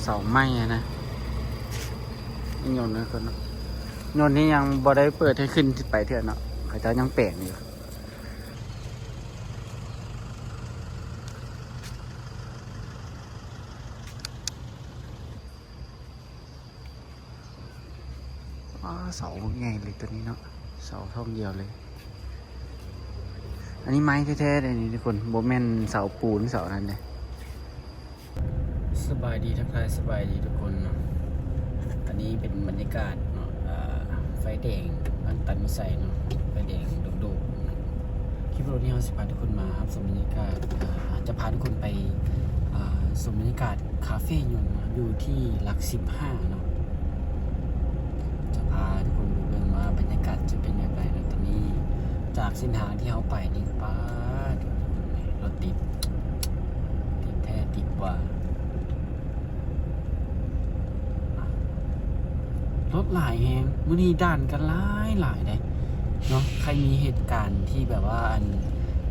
เสาไม้นะนี่ยนต์นะคนยนต์นี้ยังบ่ได้เปิดให้ขึ้นไปเถอะเนาะเขาจะยังแปลงอยู่เสาใหญ่เลยตัวนี้เนาะเสาท่องเดียวเลยอันนี้ไม้แท้ๆเลยนี่ทุกคนโบแมนเสาปูนเสานั้นเลยสบายดีทักทายสบายดีทุกคนเนาะอันนี้เป็นบรรยากาศเนาะไฟแดงบ้านตันมิไซเนาะไฟแดงโดดๆคลิปวิดีโอนี้เราจะพาทุกคนมาครับชมบรรยากาศจะพาทุกคนไปชมบรรยากาศคาเฟ่ยนต์อยู่ที่หลัก15เนาะจะพาทุกคนไปเบิ่งว่าบรรยากาศจะเป็นอย่างไรนะตอนนี้จากเส้นทางที่เขาไปนี่ป้ารถติดแท้ติดกว่ารถหลายแฮงมื้อนี้ด่านกันหลายเลยเนาะใครมีเหตุการณ์ที่แบบว่าอัน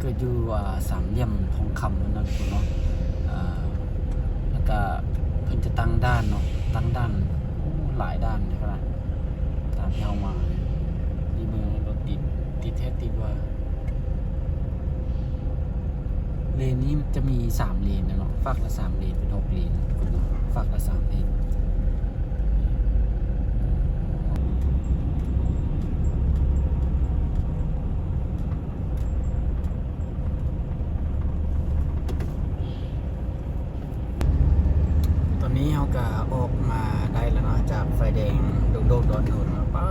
เกิดอยู่สามเหลี่ยมทองคำนั่นนะคุณเนาะแล้วก็เพิ่นจะตั้งด้านเนาะตั้งด้านหลายด้านนะครับตามที่เอามานี่มือรถติดแท้ติดว่าเลนนี้จะมี3เลนนะเนาะฝั่งละ3เลนเป็น6เลนคุณเนาะฝั่งละ3เลนนี้เขาก็ออกมาได้แล้วเนาะจากไฟแดงโดดๆดอนโหนมาป้า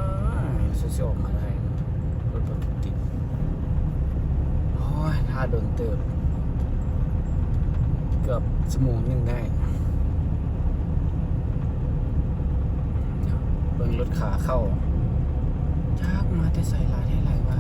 สู้ๆออกมาได้รถติดโอ้ยถ้าโดนเติบเกือบชั่วโมงนึงได้เบิ่งรถขาเข้าจากมาแต่ใส่ลายให้ไรว่า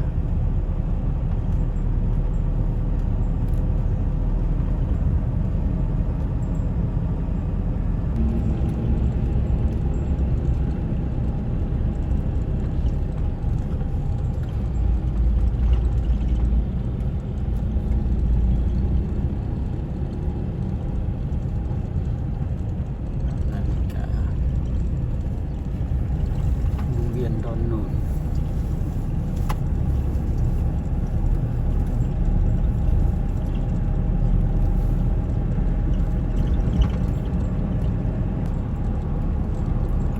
ดอนหนุน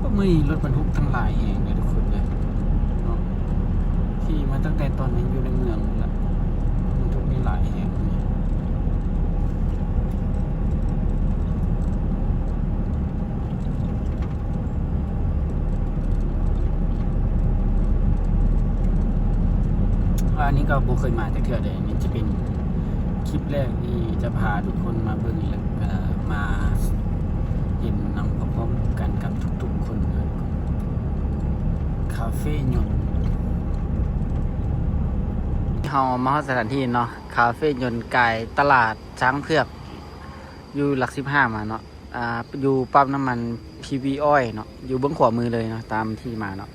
ก็มีรถบรรทุกทั้งหลายแห่งเลยทุกคนเลยเนาะขี่มาตั้งแต่ตอนนี้อยู่ในเมืองแล้วบรรทุกมีหลายแห่งอันนี้ก็โบเคยมาแต่เทื่อเลยนี่จะเป็นคลิปแรกที่จะพาทุกคนมาเบิ่งและมาเห็นนำพร้อมๆกันกับทุกๆคนเลยคาเฟ่ยนต์เรามาสถานที่เนาะคาเฟ่ยนต์ไก่ตลาดช้างเผือกอยู่หลัก15มาเนาะอยู่ปั๊มน้ำมัน PV Oil เนาะอยู่เบื้องขวามือเลยเนาะตามที่มาเนาะ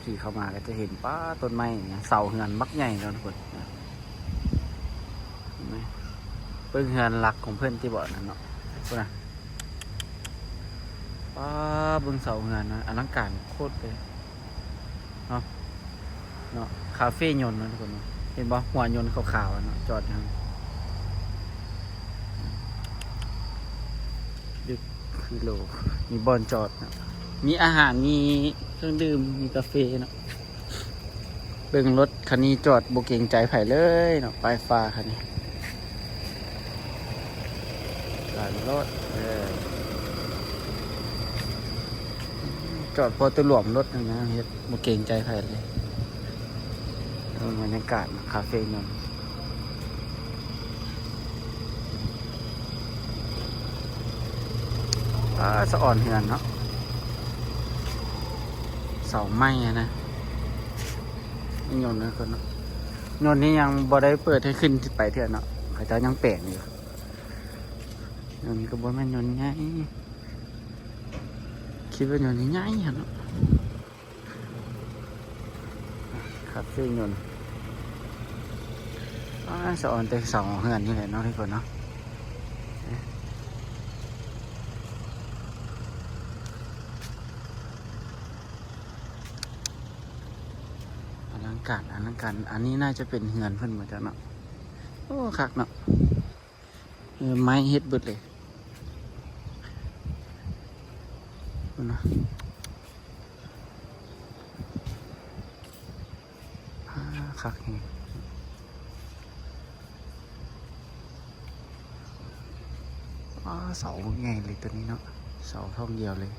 ขี่เข้ามาก็จะเห็นป้าต้นไม้เสาเฮือนบักใหญ่แล้วทุกคนเห็นไหมเพื่อนเฮือนหลักของเพื่อนที่บอกนั่นเนาะพวกน่ะป้าเบื้องเสาเฮือนนะอลังการโคตรเลยเนาะคาเฟ่ยนต์นะทุกคนเห็นบ่หัวยนต์ขาวๆเนาะจอดอยู่ดึกคือโลมีบอลจอดนะมีอาหารมีเครื่องดื่มมีกาแฟเนาะเบิ่งรถคันนี้จอดโบเกรงใจไผ่เลยเนาะปลายฟ้าคันนี้การรถจอดพอตัวหลวมรถนึงนะเฮ็ดโบเกรงใจไผ่เลยบรรยากาศคาเฟ่ยนต์สะอ่อนเหือนเนาะเสาไม้นะนี่ยนต์นะคนยนต์นี้ยังบ่ได้เปิดให้ขึ้นไปเถอะเนาะเขาจะยังแปลงอยู่ยนต์ก็บ่แม่นยนต์ใหญ่คิดว่ายนต์ใหญ่เนาะคาเฟ่ยนต์สะอ่อนแต่เสาเหือนนี่แหละเนาะทุกคนเนาะ ากาศอันนั้นกันอันนี้น่าจะเป็นเฮือนเพิ่นเหมือนกันเนาะโอ้คักเนาะไม้เฮ็ดเบิดเลยเนาะคักนี่เสาใหญ่เลยตัวนี้เนาะเสาท่องเดียวเลย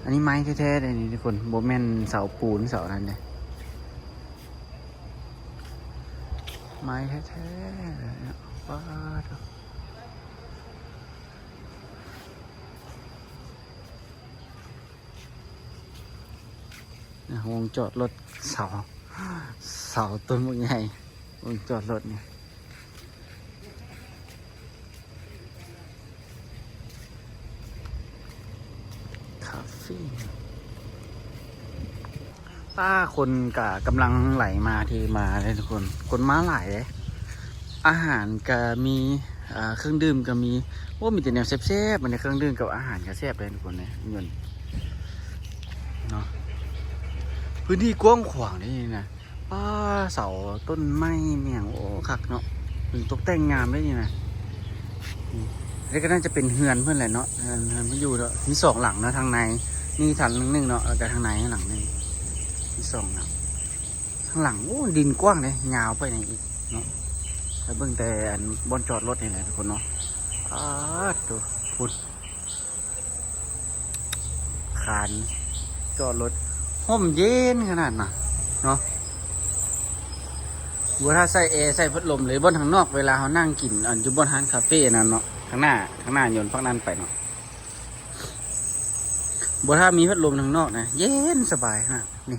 อันนี้ไม้แท้ๆเลยนี่ทุกคนโบแมนเสาปูนเสานั้นเลยไม้แท้ๆเลยเนาะว้าววงจอดรถเสาต้นมันใหญ่วงจอดรถเนี่ยคาเฟ่คนกำลังไหลมาที่มาเลยทุกคนมาหลายเลยอาหารก็มีเครื่องดื่มก็มีมีแต่แนวแซ่บๆมันในเครื่องดื่มกับอาหารก็แซ่บเลยทุกคนเนี่ยเงินเนาะพื้นที่กว้างขวางนี่นะเสาต้นไม้เมี่ยงโอ้คักเนาะตกแต่งงามได้ยังไงนี่ก็น่าจะเป็นเฮือนเพื่อนแหละเนาะเฮือนมันอยู่เนาะมี2 หลังนะทางในนี่ทางนึงเนาะแล้วก็ทางในหลังนึงมี2 หลังข้างหลังโอ้ดินกว้างเลยยาวไปไหนอีกเนาะแล้วเบิ่งแต่บนจอดรถนี่แหละทุกคนเนาะดูพุดคานจอดรถห่มเย็นขนาดน่ะเนาะถ้าใส่แอร์ใส่พัดลมเลยบนทางนอกเวลาเขานั่งกินอยู่บนร้านคาเฟ่นั่นเนาะข้างหน้าโยนพักนั้นไปเนาะถ้ามีพัดลมทางนอกนะเย็นสบายฮะนี่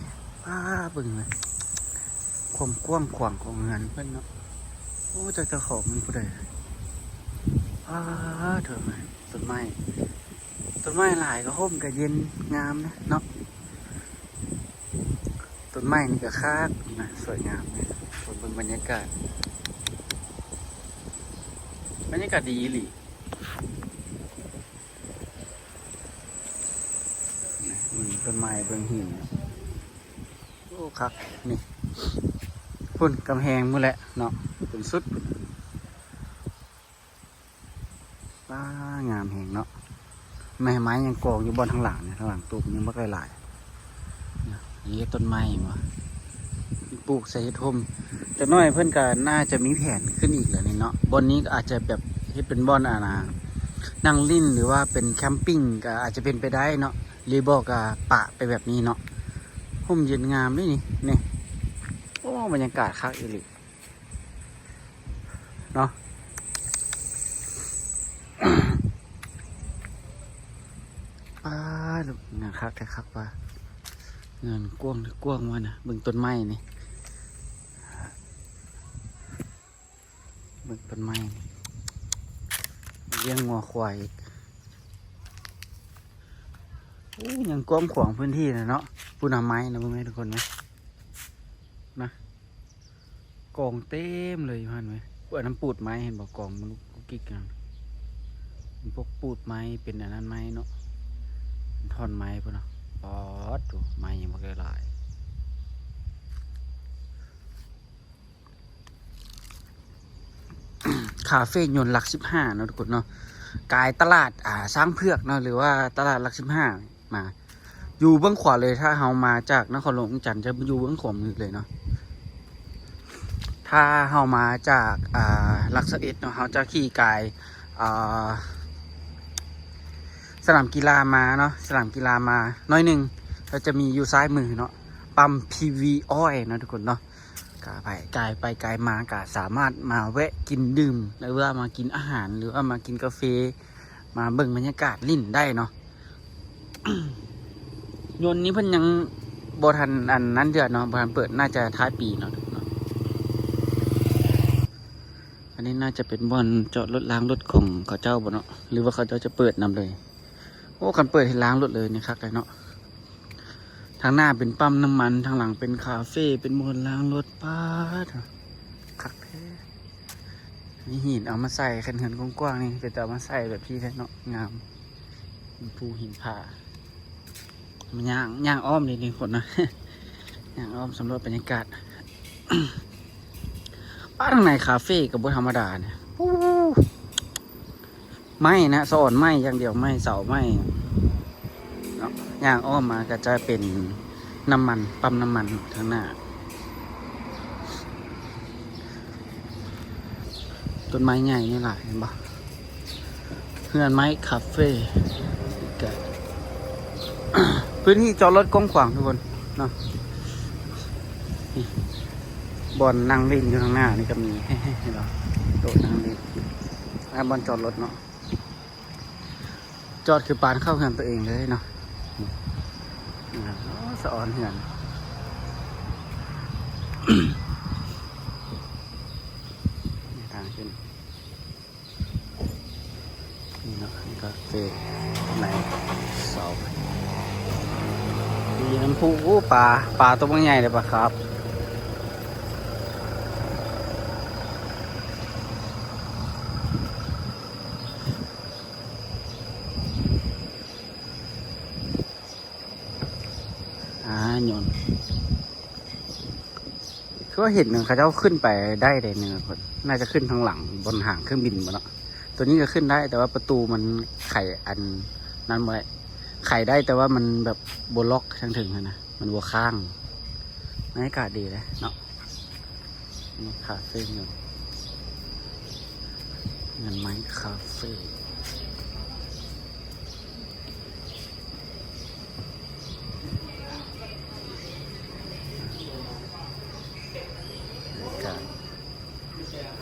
บึ้งเลยความกว้างขวางของงานเพื่อนเนาะโอ้จะของมันผู้ใดเถอะมาต้นไม้หลายก็ห่มก็เย็นงามนะเนาะต้นไม้นี่ก็คักนะสวยงามเลยเป็นบรรยากาศดีหลีต้นไม้เบื้องหินโอ้คักนี่พุ่นกำแพงมือแหละเนาะเป็นสุดงามแหงเนาะไม้ยังกองอยู่บนทางหลังเนี่ยทางหลังตูบยังไม่ได้หลายนี่ต้นไม้มาปลูกใส่ทมแต่น้อยเพื่อนก็น่าจะมีแผนขึ้นอีกแล้วนี่เนาะบนนี้อาจจะแบบที่เป็นบ่อนนั่งลิ้นหรือว่าเป็นแคมปิ้งก็อาจจะเป็นไปได้เนาะรีบอกปะไปแบบนี้เนาะห่มเย็นงามด้วยนี่โอ้บรรยากาศคักอีหลีเนาะลูกงานคักแต่คักว่าเงินกว้างว่านะเบิ่งต้นไม้นี่เบิ่งต้นไม้เลี้ยงงัวควายโอ้ยังกว้างขวางพื้นที่เลยเนาะปูนาไม้นะเพื่อนทุกคนไหมนะกองเต็มเลยอยู่ฮั่นไหมพวกน้ำปูดไม้เห็นบอกกองมันกุกกิ๊กกันพวกปูดไม้เป็นอันนั้นไม้เนาะท่อนไม้พวกเนาะดูไม้ยังไม่ได้หลายคาเฟ่ยนต์หลัก15เนาะทุกคนเนาะกายตลาดสร้างเผือกเนาะหรือว่าตลาดหลัก15มาอยู่เบื้องขวาเลยถ้าเฮามาจากนครหลวงจันทร์จะอยู่เบื้องขวามือเลยเนาะถ้าเฮามาจากหลัก11เนาะเฮาจะขี่กายสนามกีฬามาเนาะสนามกีฬามาน้อยหนึ่งเราจะมีอยู่ซ้ายมือเนาะปั๊ม PV Oil นะทุกคนเนาะกายมากสามารถมาแวะกินดื่มหรือว่ามากินอาหารหรือว่ามากินกาแฟมาเบิ่งบรรยากาศลิ่นได้เนาะ ยนต์นี้เพิ่นยังบ่ทันอันนั้นเดือนเนาะบ่ทันเปิดน่าจะท้ายปีเนาะอันนี้น่าจะเป็นบ่อนจอดรถล้างรถของเขาเจ้าบ่เนาะหรือว่าเขาเจ้าจะเปิดนำเลยโอ้คันเปิดให้ล้างรถเลยนี่คักเลยเนาะทางหน้าเป็นปั๊มน้ำมันทางหลังเป็นคาเฟ่เป็นบ่อนล้างรถคักแท้นี่หินเอามาใส่คันเหินกว้างๆนี่เป็นแต่เอามาใส่แบบพี่แท้เนาะงามภูหินผามันย่างอ้อมเลยนี่คนนะ อย่างอ้อมสำรวจบรรยากาศ ป้าทางในคาเฟ่กับบธรรมดาเนี่ยไม่นะสอนไม่อย่างเดียวไม่เสาไม่เนาะอย่างอ้อมมาก็จะเป็นน้ำมันปั๊มน้ำมันทางหน้าต้นไม้ใหญ่นี่แหละเห็นปะเพื่อนไม้คาเฟ่พื้นที่จอดรถกว้างขวางทุกคนเนาะบอลนั่งเล่นอยู่ข้างหน้านี่ก็มีให้เราโดดนั่งเล่นบอลจอดรถเนาะจอดคือปานเข้าเหือนตัวเองเลยเนาะสะออนเหือนทางขึ้นนี่เนาะนี่ก็เจในเสามีน้ำพุปลาตัวใหญ่เลยปะครับโยนคือว่าเห็นหนึ่งเขาจะขึ้นไปได้เลยเนี่ยคนน่าจะขึ้นทางหลังบนหางเครื่องบินมาแล้วตัวนี้ก็ขึ้นได้แต่ว่าประตูมันไขอันนั้นไว้ไขได้แต่ว่ามันแบบบนล็อกทั้งถึงนะมันวัวข้างบรรยากาศดีเลยเนาะนี่คาเฟ่เงินไม้คาเฟ่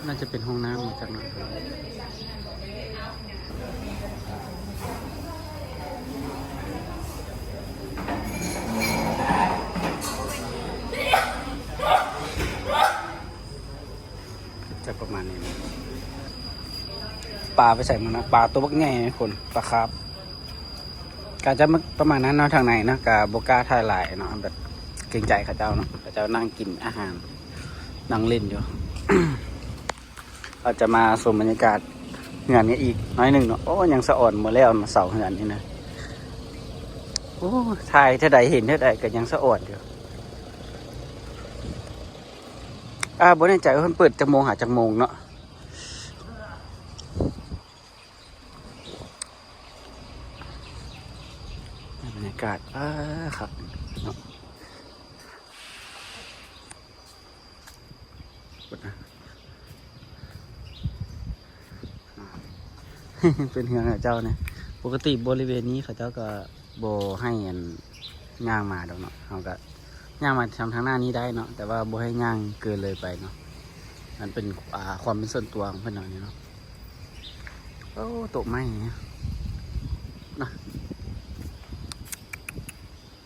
น่าจะเป็นห้องน้ำมาจากนั้นจะประมาณนี้ปลาไปใส่มันนะปลาตัวบักใหญ่คนปลาครับกาจะประมาณนั้นเนาะทางไหนนะกาโบกาถ่ายหลายเนาะแบบเกรงใจข้าเจ้าเนาะข้าเจ้านั่งกินอาหารนั่งเล่นอยู่ เราจะมาชมบรรยากาศเหือนนี้อีกน้อยหนึ่งเนาะโอ้ยังสะอ่อนหมดแล้วมาเสาเหือนนี่นะโอ้ถ่ายเท่าใดเห็นเท่าใดก็ยังสะอ่อนอยู่บนในใจว่าเปิดจักโมงหาจักโมงเนาะบรรยากาศครับเนาะเป็นเฮือนของเจ้าเนี่ยปกติบริเวณนี้เขาเจ้าก็โบให้ย่างมาดอกเนาะเขาก็ย่างมาทำทางหน้านี้ได้เนาะแต่ว่าโบให้ย่างเกินเลยไปเนาะมันเป็นความเป็นส่วนตัวของเพื่อนหน่อยเนาะโอ้โต๊ะไม้เนี่ยนะ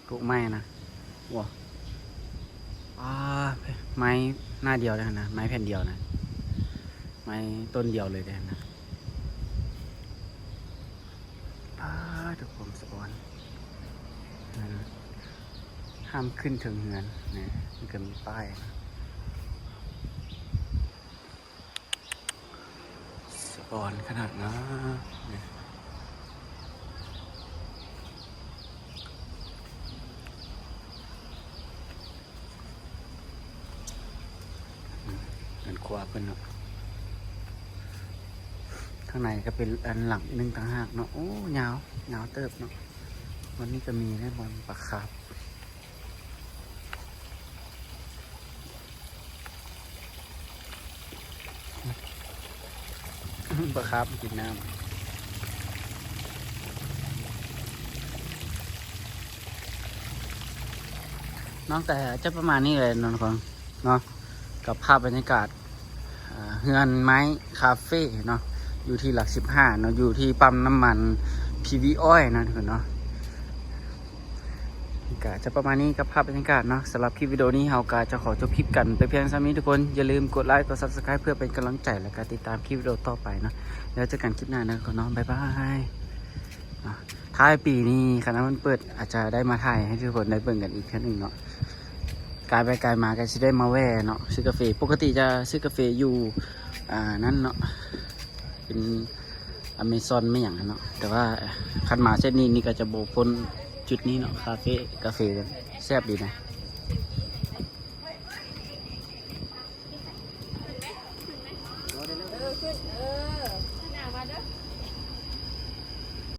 โต๊ะไม้นะว้าไม้หน้าเดียวเลยนะไม้แผ่นเดียวนะไม้ต้นเดียวเลยนะทุกคนสะออนห้ามขึ้นถึงเงินเนี่ยมันก็มีป้ายนะสะออนขนาดนะเงินคว้าเพิ่นเนาะข้างในก็เป็นอันหลังนึงต่างหากเนาะโอ้ยาวยาวเติบเนาะวันนี้จะมีได้บอลปลาคาร์ฟปลาคาร์ฟกินน้ำน้องแต่จะประมาณนี้เลยนนท์ของเนาะกับภาพบรรยากาศเฮือนไม้คาเฟ่เนาะอยู่ที่หลัก15เนาะอยู่ที่ปั๊มน้ำมันPV Oilนะทุกคนเนาะก็จะประมาณนี้กับภาพบรรยากาศเนาะสำหรับคลิปวิดีโอนี้เฮาก็จะขอจบคลิปกันไปเพียงเท่านี้ทุกคนอย่าลืมกดไลค์กด Subscribe เพื่อเป็นกำลังใจและการติดตามคลิปวิดีโอต่อไปเนาะแล้วเจอกันคลิปหน้านะทุกคนเนาะบ๊ายบายท้ายปีนี้คณะมันเปิดอาจจะได้มาถ่ายให้ทุกคนได้เบิ่งกันอีกครั้งหนึ่งเนาะกายไปกายมาก็จะได้มาแว่เนาะซื้อกาแฟปกติจะซื้อกาแฟอยู่นั่นเนาะเป็นอเมซอนไม่อย่างนั้นเนาะแต่ว่าคันมาเส้นนี้นี่ก็จะโบพ้นจุดนี้เนาะคาเฟ่กาแฟแซ่บดีนะ ขึ้น